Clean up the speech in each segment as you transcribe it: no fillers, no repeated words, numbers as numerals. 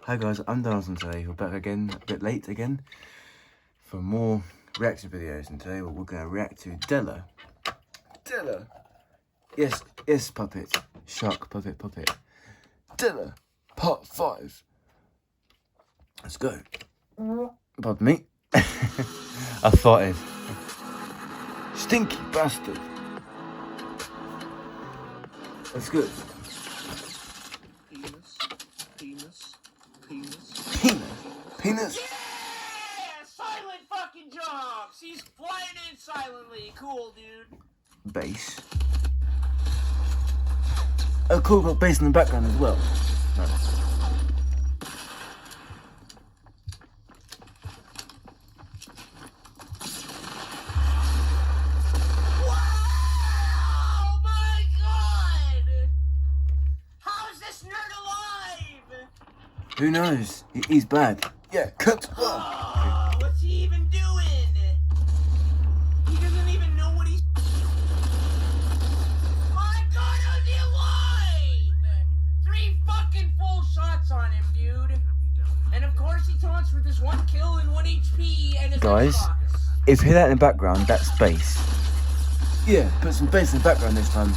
Hi guys, I'm Dinosaur today. We're back again, a bit late again, for more reaction videos. And today we're going to react to dellor. Dellor! Yes, puppet. Shark, puppet. Dellor, part 5. Let's go. Pardon me. I farted. Stinky bastard. That's good. Penis. Yeah! Silent fucking jumps! He's flying in silently. Cool, dude. Bass. Oh, cool, got bass in the background as well. Nice. Wow! My God! How is this nerd alive? Who knows? He's bad. Yeah, cut. Oh, what's he even doing? He doesn't even know what he's... My God, how's he alive? 3 fucking full shots on him, dude. And of course he taunts with his 1 kill and 1 HP and his... Guys, if you hear that in the background, that's bass. Yeah, put some bass in the background this time.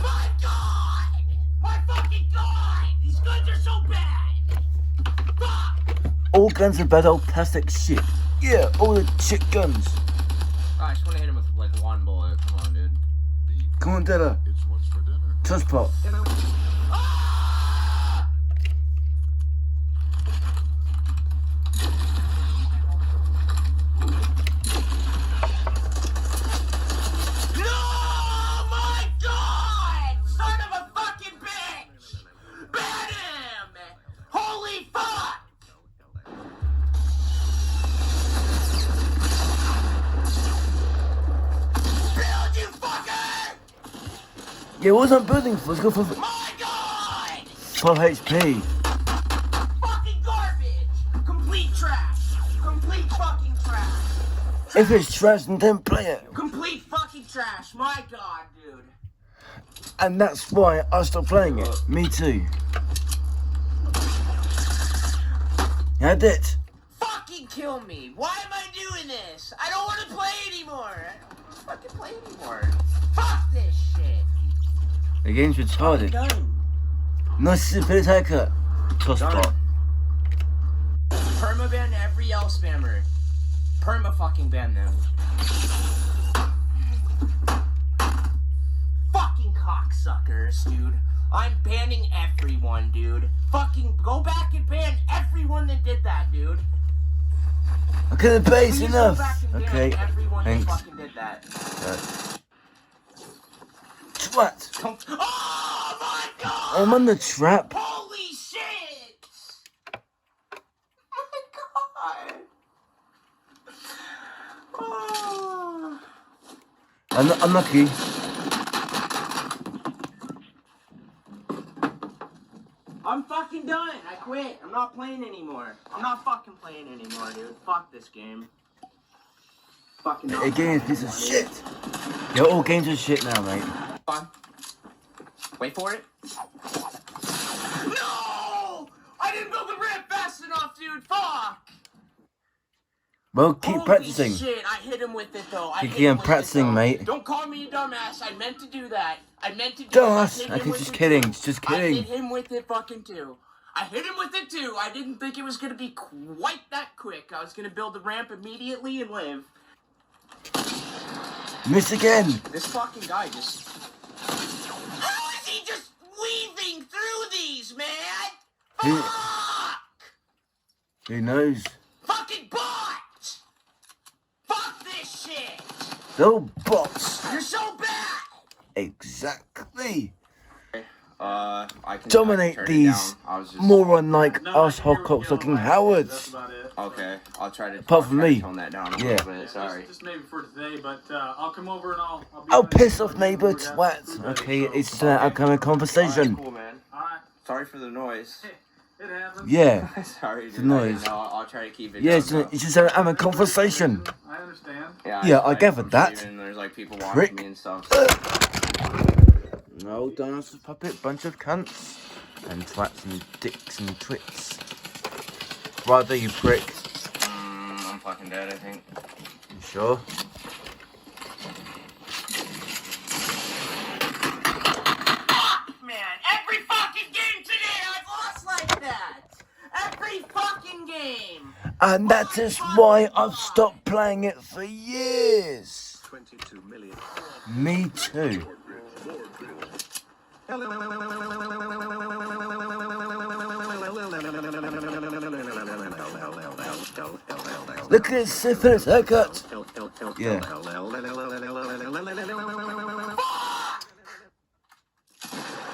My God! My fucking God! These guns are so bad! Fuck! All guns are bad old plastic shit. Yeah, all the shit guns. Oh, I just want to hit him with like 1 bullet. Come on, dude. Come on, dellor. It's what's for dinner. Touch pot. Ah! No! My God! Son of a fucking bitch! Ban him! Holy fuck! Build, you fucker! Yeah, what's that building for? Let's go for My God! 5 HP. Fucking garbage! Complete trash! Complete fucking trash! If it's trash, then don't play it. Complete fucking trash! My God, dude! And that's why I stopped playing it. Me too. You had it. Fucking kill me! Why am I doing this? I don't want to play anymore! I don't want to fucking play anymore! Fuck this shit! The game's retarded. Done. Nice super haircut. Toss pot. Permaban every L spammer. Perma fucking ban them. Fucking cocksuckers, dude. I'm banning everyone, dude. Fucking go back and ban everyone that did that, dude. Okay, the bass Please enough. go back and ban Okay, everyone that thanks. fucking did that. Twat. Oh my God! I'm on the trap. Holy shit! Oh my God! Oh. Unlucky. I'm fucking done. I quit. I'm not playing anymore. I'm not fucking playing anymore, dude. Fuck this game. Fucking not The game's a piece of shit. Yeah, all games are shit now, mate. on. Wait for it. No! I didn't build the ramp fast enough, dude. Fuck! Well, keep Holy practicing. shit, I hit him with it though. I Keep hit him with practicing, it, though. mate. Don't call me a dumbass. I meant to do that. I meant to do Dumbass. it. Okay, just kidding. Just I kidding. hit him with it fucking too. I hit him with it too. I didn't think it was gonna be quite that quick. I was gonna build the ramp immediately and live. Miss again. This fucking guy just... How is he just weaving through these, man? Who- Fuck! Who knows? Fucking bot! Fuck this shit! They're all bots. You're so bad! Exactly. I can Dominate turn it these down. I was just... moron-like asshole cocksucking Howards. Okay, I'll try to... Apart from I'll try to me. tone that down a Yeah. little bit, sorry. Just maybe for today, but I'll come over and I'll be Oh, on piss it. off, neighbour twat. Okay, it's just an outcoming conversation. Alright, cool, man. Alright, Sorry for the noise. it happens. Yeah. Sorry, dude. The noise. I'll try to keep it Yeah, down, it's just a conversation. I understand. Yeah, I gathered that. There's like people watching Prick. me and stuff. No, dinosaur puppet, bunch of cunts. and twats and dicks and twits. Right there, you prick. I'm fucking dead, I think. You sure? Man, every fucking game today I've lost like that. Every fucking game. And that is why I've stopped playing it for years. 22 million. Me too. Look at his syphilis haircut. Yeah.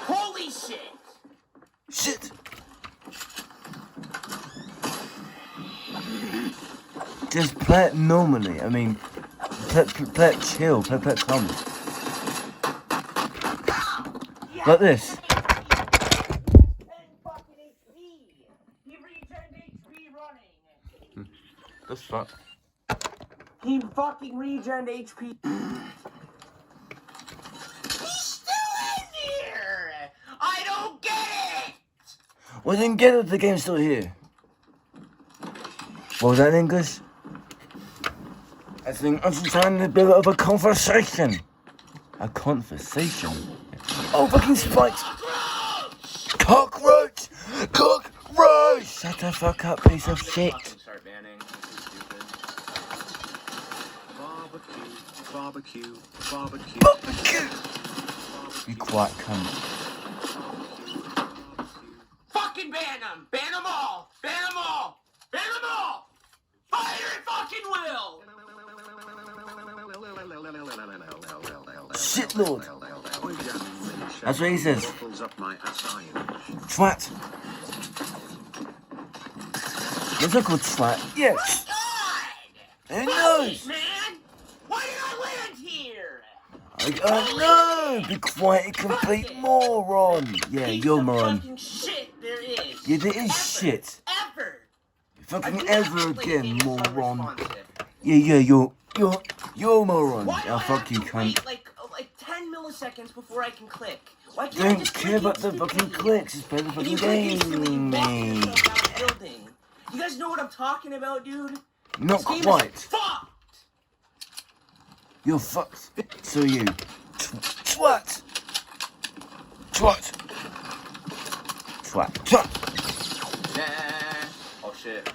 Holy shit. Shit. Just play it normally. I mean, play it chill. Play it calm. Like this. That's fuck. He fucking regened HP. He's still in here! I don't get it! Well, then get it. The game's still here. What was that in English? I think I'm trying to build up a conversation. A conversation? Oh, fucking spikes! Cockroach! Cockroach! Shut the fuck up, piece of shit. Start banning. This is stupid. Barbecue. Barbecue! You quiet cunt. Fucking ban them! Ban them all! Ban them all! Ban them all! Fire at fucking will! Shit, Lord. That's what he says. Twat. Is that called twat? Yes. God! Who knows? Man! Why did I land here? I don't know. Be quiet, you complete moron. Yeah, Piece you're of moron. fucking shit there is. Yeah, there is Ever. shit. Ever. Fucking I do ever not play again, games moron. unresponsive. Yeah, you're moron. Why do Oh, I fuck have you, to cunt. wait like 10 milliseconds before I can click? Why can't I Don't just care click about the fucking instantly? clicks. Just play the If fucking you click instantly, you walk game. yourself out of the building. You guys know what I'm talking about, dude? Not This game quite. is fucked. You're fucked. So you. Twat. Twat. Twat. Twat. Oh shit.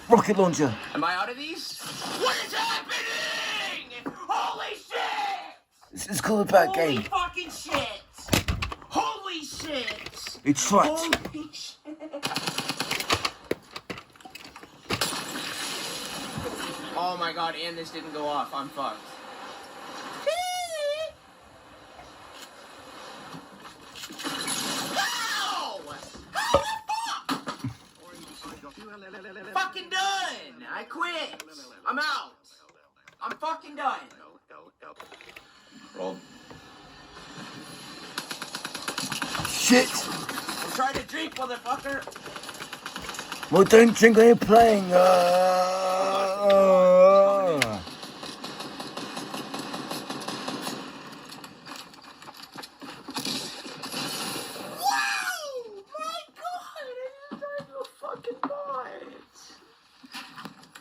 Rocket launcher. Am I out of these? What is happening? Holy shit! It's called a bad Holy game. fucking shit! Holy shit! It's twat. Holy shit! Oh my god, and this didn't go off. I'm fucked. How? How the fuck? Fucking done! I quit! I'm out! I'm fucking done! Roll. Shit. I'm trying to drink, motherfucker! Well, don't drink when you're playing.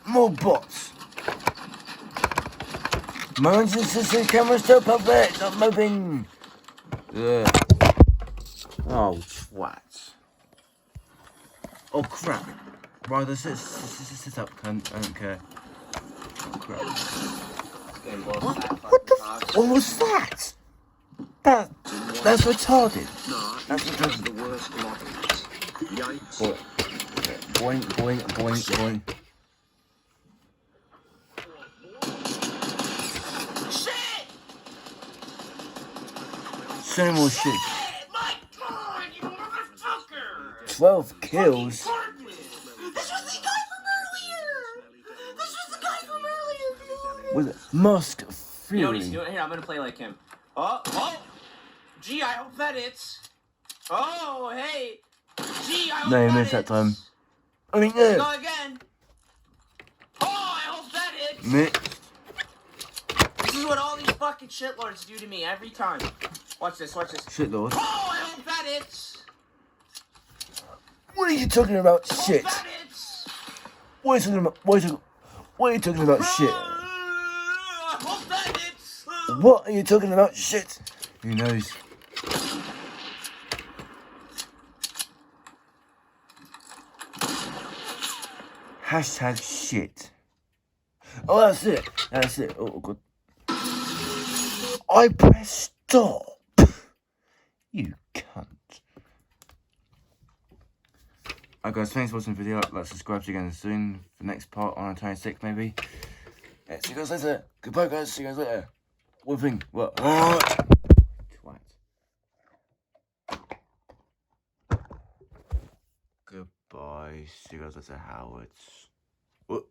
More bots. Mountain system camera still puppet, not moving. Ugh. Oh, twat. Oh, crap. Right, sit up, cunt. I don't care. Oh, crap. What the f? What was that? That's retarded. That's retarded. The worst models. Yikes. Boing, boing, boing, boing. Shit! So more shit. My god, you motherfucker! 12 kills. This was the guy from earlier! This was the guy from earlier, dude! With Musk You know what he's Fury. doing? Here, I'm gonna play like him. Oh! Gee, I hope that hits. Oh, hey! Gee, I hope No, that he hits. missed that time. I mean, Go again. Oh, I hope that hits. Missed. This is what all these fucking shitlords do to me every time. Watch this, watch this. Shit, Lord. Oh, I hope that hits. What are you talking about? Shit. That hits. What are you talking about? What are you talking about? Shit. I hope that hits. What are you talking about? Shit. Who knows? Hashtag shit. Oh, that's it. That's it. Oh, God. I pressed stop. You cunt. Alright guys, thanks for watching the video. Like, subscribe to you again soon for the next part on 26 maybe. Yeah, see you guys later. Goodbye guys, see you guys later. One thing, what? Twat. Goodbye, see you guys later, Howards. What?